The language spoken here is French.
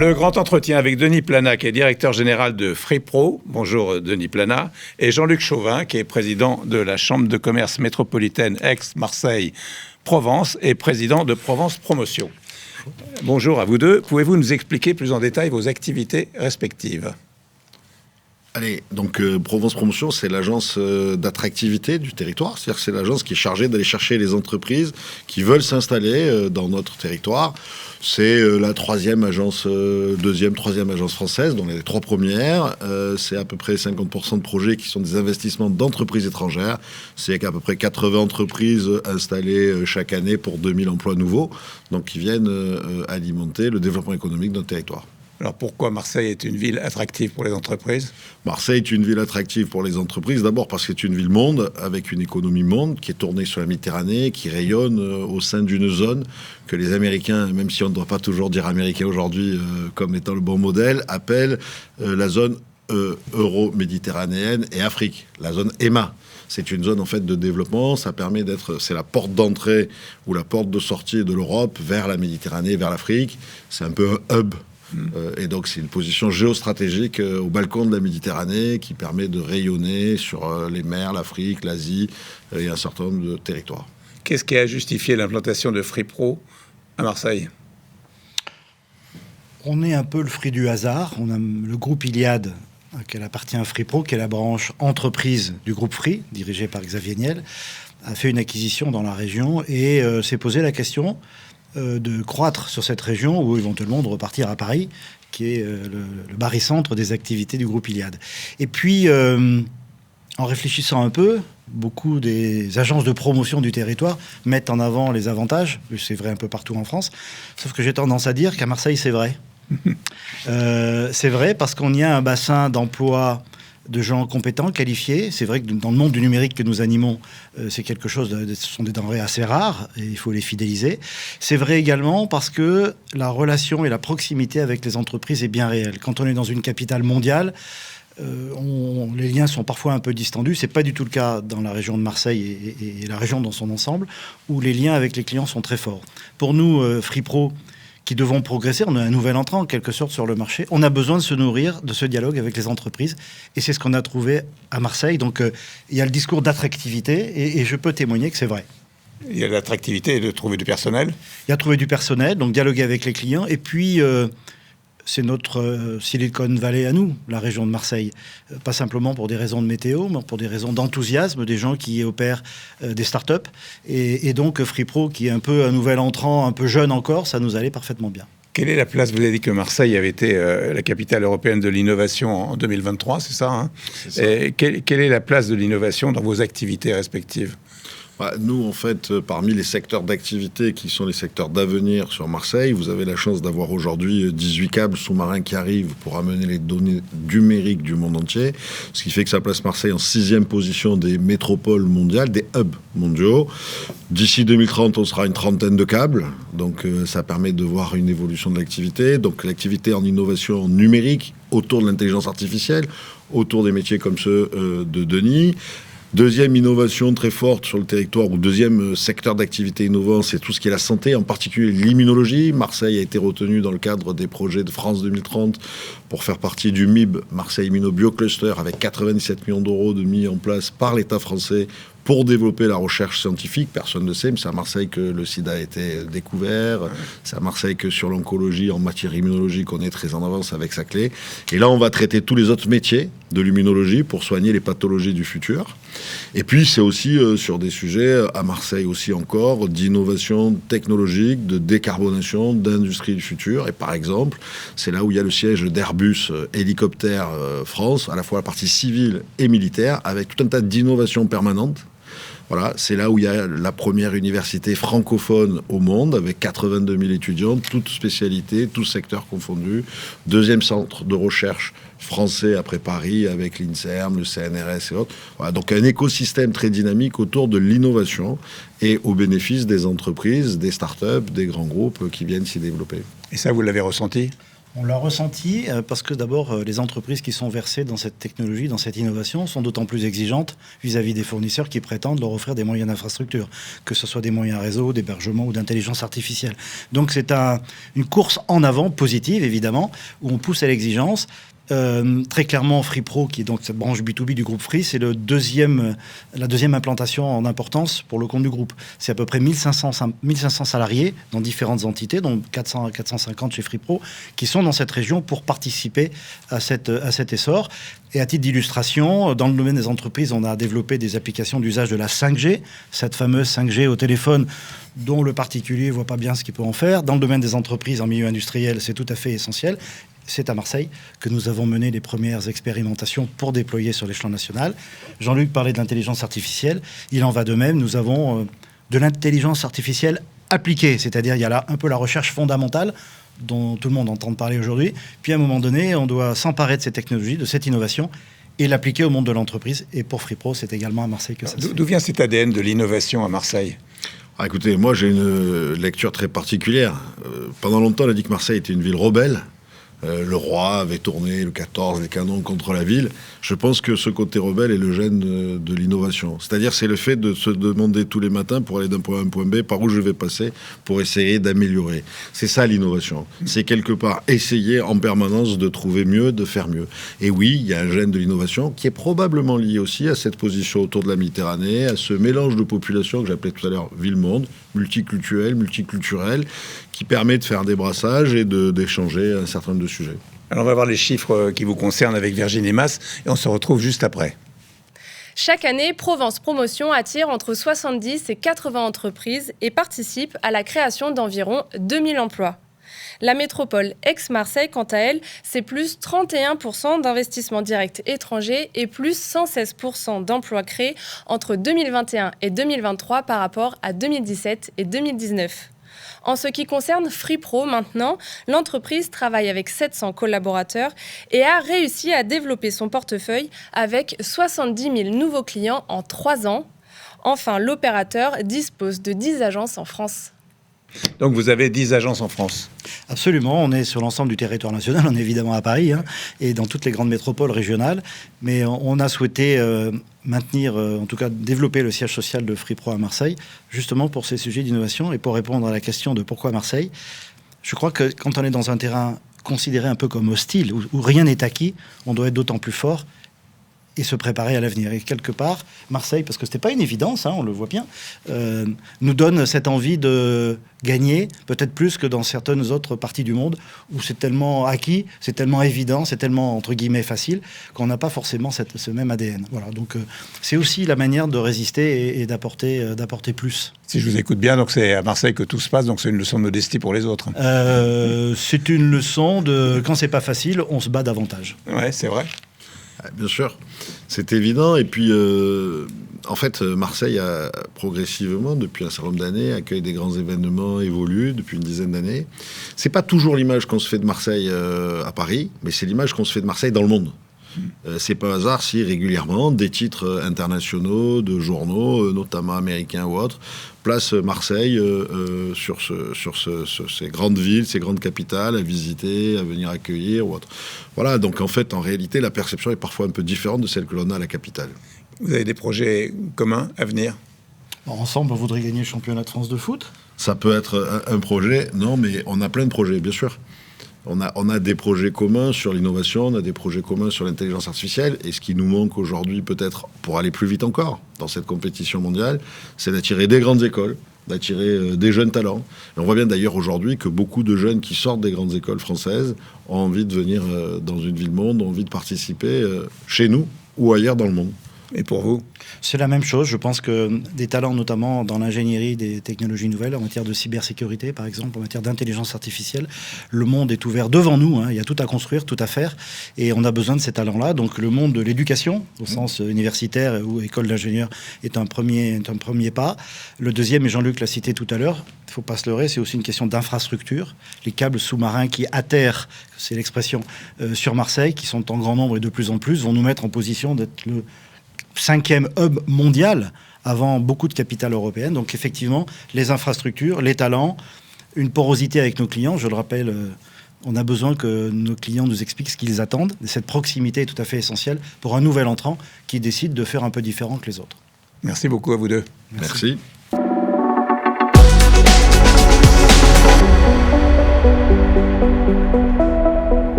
Le grand entretien avec Denis Plana, qui est directeur général de FreePro. Bonjour Denis Plana. Et Jean-Luc Chauvin, qui est président de la Chambre de commerce métropolitaine Aix-Marseille-Provence et président de Provence Promotion. Bonjour à vous deux. Pouvez-vous nous expliquer plus en détail vos activités respectives ? Allez, donc Provence Promotion, c'est l'agence d'attractivité du territoire. C'est-à-dire que c'est l'agence qui est chargée d'aller chercher les entreprises qui veulent s'installer dans notre territoire. C'est la troisième agence française, donc les trois premières. C'est à peu près 50% de projets qui sont des investissements d'entreprises étrangères. C'est qu'à peu près 80 entreprises installées chaque année pour 2000 emplois nouveaux, donc qui viennent alimenter le développement économique de notre territoire. Alors pourquoi Marseille est une ville attractive pour les entreprises ? Marseille est une ville attractive pour les entreprises, d'abord parce que c'est une ville monde, avec une économie monde qui est tournée sur la Méditerranée, qui rayonne au sein d'une zone que les Américains, même si on ne doit pas toujours dire Américain aujourd'hui comme étant le bon modèle, appellent la zone euro-méditerranéenne et Afrique, la zone EMA. C'est une zone en fait de développement, ça permet c'est la porte d'entrée ou la porte de sortie de l'Europe vers la Méditerranée, vers l'Afrique. C'est un peu un hub. Et donc c'est une position géostratégique au balcon de la Méditerranée qui permet de rayonner sur les mers, l'Afrique, l'Asie et un certain nombre de territoires. Qu'est-ce qui a justifié l'implantation de FreePro à Marseille ? On est un peu le fruit du hasard. On a le groupe Iliad, auquel appartient FreePro, qui est la branche entreprise du groupe Free, dirigée par Xavier Niel, a fait une acquisition dans la région et s'est posé la question de croître sur cette région ou éventuellement de repartir à Paris, qui est le barycentre des activités du groupe Iliad. Et puis, en réfléchissant un peu, beaucoup des agences de promotion du territoire mettent en avant les avantages. C'est vrai un peu partout en France. Sauf que j'ai tendance à dire qu'à Marseille, c'est vrai. C'est vrai parce qu'on y a un bassin d'emploi de gens compétents, qualifiés. C'est vrai que dans le monde du numérique que nous animons, c'est quelque chose, ce sont des denrées assez rares et il faut les fidéliser. C'est vrai également parce que la relation et la proximité avec les entreprises est bien réelle. Quand on est dans une capitale mondiale, les liens sont parfois un peu distendus. C'est pas du tout le cas dans la région de Marseille et la région dans son ensemble, où les liens avec les clients sont très forts. Pour nous, FreePro, qui devons progresser, on est un nouvel entrant en quelque sorte sur le marché, on a besoin de se nourrir de ce dialogue avec les entreprises et c'est ce qu'on a trouvé à Marseille. Donc il y a le discours d'attractivité et je peux témoigner que c'est vrai. Il y a l'attractivité de trouver du personnel. Il y a trouvé du personnel, donc dialoguer avec les clients et puis c'est notre Silicon Valley à nous, la région de Marseille. Pas simplement pour des raisons de météo, mais pour des raisons d'enthousiasme, des gens qui opèrent des startups. Et donc FreePro, qui est un peu un nouvel entrant, un peu jeune encore, ça nous allait parfaitement bien. Quelle est la place ? Vous avez dit que Marseille avait été la capitale européenne de l'innovation en 2023, c'est ça, hein ? C'est ça. Et quelle est la place de l'innovation dans vos activités respectives ? Nous, en fait, parmi les secteurs d'activité qui sont les secteurs d'avenir sur Marseille, vous avez la chance d'avoir aujourd'hui 18 câbles sous-marins qui arrivent pour amener les données numériques du monde entier, ce qui fait que ça place Marseille en 6e position des métropoles mondiales, des hubs mondiaux. D'ici 2030, on sera une 30aine de câbles, donc ça permet de voir une évolution de l'activité. Donc l'activité en innovation numérique autour de l'intelligence artificielle, autour des métiers comme ceux de Denis. Deuxième innovation très forte sur le territoire, ou deuxième secteur d'activité innovant, c'est tout ce qui est la santé, en particulier l'immunologie. Marseille a été retenu dans le cadre des projets de France 2030 pour faire partie du MIB, Marseille Immuno-Biocluster, avec 97 millions d'euros de mis en place par l'État français pour développer la recherche scientifique. Personne ne sait, mais c'est à Marseille que le sida a été découvert. C'est à Marseille que sur l'oncologie, en matière immunologique, on est très en avance avec sa clé. Et là, on va traiter tous les autres métiers de l'immunologie pour soigner les pathologies du futur. Et puis, c'est aussi sur des sujets, à Marseille aussi encore, d'innovation technologique, de décarbonation, d'industrie du futur. Et par exemple, c'est là où il y a le siège d'Airbus Hélicoptère France, à la fois la partie civile et militaire, avec tout un tas d'innovations permanentes. Voilà, c'est là où il y a la première université francophone au monde, avec 82 000 étudiants, toutes spécialités, tous secteurs confondus. Deuxième centre de recherche français après Paris, avec l'INSERM, le CNRS et autres. Voilà, donc un écosystème très dynamique autour de l'innovation et au bénéfice des entreprises, des startups, des grands groupes qui viennent s'y développer. Et ça, vous l'avez ressenti ? On l'a ressenti parce que d'abord, les entreprises qui sont versées dans cette technologie, dans cette innovation, sont d'autant plus exigeantes vis-à-vis des fournisseurs qui prétendent leur offrir des moyens d'infrastructure, que ce soit des moyens réseau, d'hébergement ou d'intelligence artificielle. Donc c'est une course en avant positive, évidemment, où on pousse à l'exigence. Très clairement, FreePro, qui est donc cette branche B2B du groupe Free, c'est la deuxième implantation en importance pour le compte du groupe. C'est à peu près 1500 salariés dans différentes entités, dont 400 à 450 chez FreePro, qui sont dans cette région pour participer à cet essor. Et à titre d'illustration, dans le domaine des entreprises, on a développé des applications d'usage de la 5G, cette fameuse 5G au téléphone dont le particulier ne voit pas bien ce qu'il peut en faire. Dans le domaine des entreprises en milieu industriel, c'est tout à fait essentiel. C'est à Marseille que nous avons mené les premières expérimentations pour déployer sur l'échelon national. Jean-Luc parlait de l'intelligence artificielle. Il en va de même. Nous avons de l'intelligence artificielle appliquée, c'est-à-dire il y a là un peu la recherche fondamentale dont tout le monde entend parler aujourd'hui. Puis à un moment donné, on doit s'emparer de ces technologies, de cette innovation et l'appliquer au monde de l'entreprise. Et pour FreePro, c'est également à Marseille que ça se fait. D'où vient cet ADN de l'innovation à Marseille ? Écoutez, moi j'ai une lecture très particulière. Pendant longtemps, on a dit que Marseille était une ville rebelle. Le roi avait tourné le 14, les canons contre la ville. Je pense que ce côté rebelle est le gène de l'innovation. C'est-à-dire, c'est le fait de se demander tous les matins pour aller d'un point A à un point B, par où je vais passer pour essayer d'améliorer. C'est ça l'innovation. C'est quelque part essayer en permanence de trouver mieux, de faire mieux. Et oui, il y a un gène de l'innovation qui est probablement lié aussi à cette position autour de la Méditerranée, à ce mélange de populations que j'appelais tout à l'heure ville-monde, multiculturel, qui permet de faire des brassages et d'échanger un certain nombre de sujets. Alors on va voir les chiffres qui vous concernent avec Virginie Mas et on se retrouve juste après. Chaque année, Provence Promotion attire entre 70 et 80 entreprises et participe à la création d'environ 2000 emplois. La métropole Aix-Marseille, quant à elle, c'est plus 31% d'investissements directs étrangers et plus 116% d'emplois créés entre 2021 et 2023 par rapport à 2017 et 2019. En ce qui concerne FreePro maintenant, l'entreprise travaille avec 700 collaborateurs et a réussi à développer son portefeuille avec 70 000 nouveaux clients en 3 ans. Enfin, l'opérateur dispose de 10 agences en France. Donc vous avez 10 agences en France. Absolument, on est sur l'ensemble du territoire national, on est évidemment à Paris et dans toutes les grandes métropoles régionales, mais on a souhaité maintenir, en tout cas développer le siège social de FreePro à Marseille, justement pour ces sujets d'innovation et pour répondre à la question de pourquoi Marseille. Je crois que quand on est dans un terrain considéré un peu comme hostile, où rien n'est acquis, on doit être d'autant plus fort et se préparer à l'avenir. Et quelque part, Marseille, parce que ce n'était pas une évidence, on le voit bien, nous donne cette envie de gagner, peut-être plus que dans certaines autres parties du monde, où c'est tellement acquis, c'est tellement évident, c'est tellement, entre guillemets, facile, qu'on n'a pas forcément ce même ADN. Voilà, donc c'est aussi la manière de résister et d'apporter plus. Si je vous écoute bien, donc c'est à Marseille que tout se passe, donc c'est une leçon de modestie pour les autres. C'est une leçon de, quand c'est pas facile, on se bat davantage. Ouais, c'est vrai. Bien sûr, c'est évident. Et puis, en fait, Marseille a progressivement, depuis un certain nombre d'années, accueille des grands événements, évolue depuis une dizaine d'années. C'est pas toujours l'image qu'on se fait de Marseille à Paris, mais c'est l'image qu'on se fait de Marseille dans le monde. C'est pas un hasard si régulièrement des titres internationaux de journaux, notamment américains ou autres, placent Marseille sur ces grandes villes, ces grandes capitales à visiter, à venir accueillir ou autre. Voilà, donc en fait, en réalité, la perception est parfois un peu différente de celle que l'on a à la capitale. Vous avez des projets communs à venir ? Ensemble, on voudrait gagner le championnat de France de foot ? Ça peut être un projet, non, mais on a plein de projets, bien sûr. On a des projets communs sur l'innovation, on a des projets communs sur l'intelligence artificielle. Et ce qui nous manque aujourd'hui, peut-être pour aller plus vite encore dans cette compétition mondiale, c'est d'attirer des grandes écoles, d'attirer des jeunes talents. Et on voit bien d'ailleurs aujourd'hui que beaucoup de jeunes qui sortent des grandes écoles françaises ont envie de venir dans une ville-monde, ont envie de participer chez nous ou ailleurs dans le monde. Et pour vous ? C'est la même chose. Je pense que des talents, notamment dans l'ingénierie des technologies nouvelles, en matière de cybersécurité, par exemple, en matière d'intelligence artificielle, le monde est ouvert devant nous. Il y a tout à construire, tout à faire. Et on a besoin de ces talents-là. Donc le monde de l'éducation, au sens universitaire ou école d'ingénieur, est un premier pas. Le deuxième, et Jean-Luc l'a cité tout à l'heure, il ne faut pas se leurrer, c'est aussi une question d'infrastructure. Les câbles sous-marins qui atterrent, c'est l'expression, sur Marseille, qui sont en grand nombre et de plus en plus, vont nous mettre en position d'être le 5e hub mondial avant beaucoup de capitales européennes. Donc effectivement, les infrastructures, les talents, une porosité avec nos clients. Je le rappelle, On a besoin que nos clients nous expliquent ce qu'ils attendent. Et cette proximité est tout à fait essentielle pour un nouvel entrant qui décide de faire un peu différent que les autres. Merci beaucoup à vous deux. Merci.